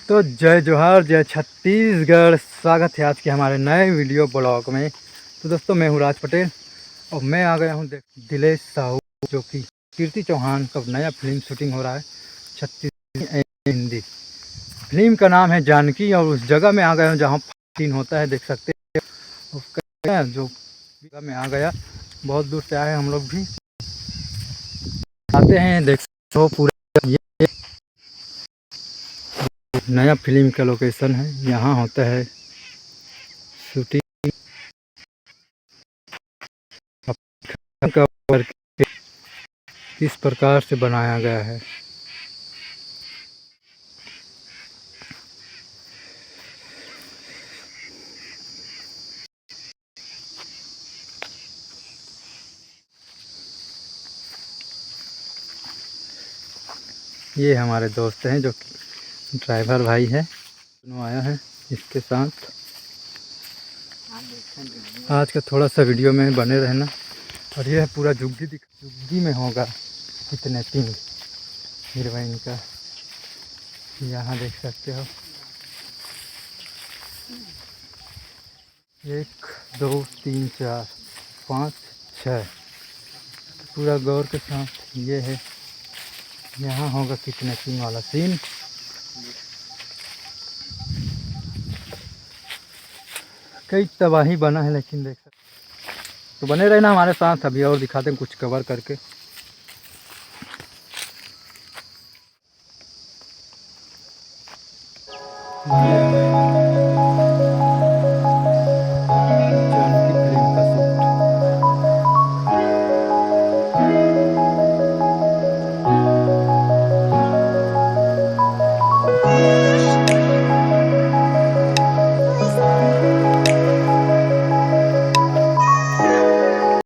तो जय जोहार जय छत्तीसगढ़। स्वागत है आज के हमारे नए वीडियो ब्लॉग में। तो दोस्तों मैं हूँ राज पटेल और मैं आ गया हूँ दिलेश साहू, जो कि कीर्ति चौहान का नया फिल्म शूटिंग हो रहा है छत्तीसगढ़ हिंदी। फिल्म का नाम है जानकी और उस जगह में आ गया हूँ जहाँ फाइटिंग होता है, देख सकते हैं। जो जगह में आ गया, बहुत दूर से आए हम लोग भी आते हैं, देख सकते हो पूरा ये नया फिल्म का लोकेशन है। यहाँ होता है शूटिंग का वर्क किस प्रकार से बनाया गया है। ये हमारे दोस्त हैं, जो कि ड्राइवर भाई है, दोनों आया है इसके साथ। आज का थोड़ा सा वीडियो में बने रहना। और ये है पूरा जुग्गी में होगा किडनैपिंग हीरोइन का। यहाँ देख सकते हो 1 2 3 4 5 6 पूरा गौर के साथ ये है। यहाँ होगा किडनैपिंग वाला सीन। कई तबाही बना है, लेकिन देख सकते तो बने रहना हमारे साथ। अभी और दिखाते हैं कुछ कवर करके।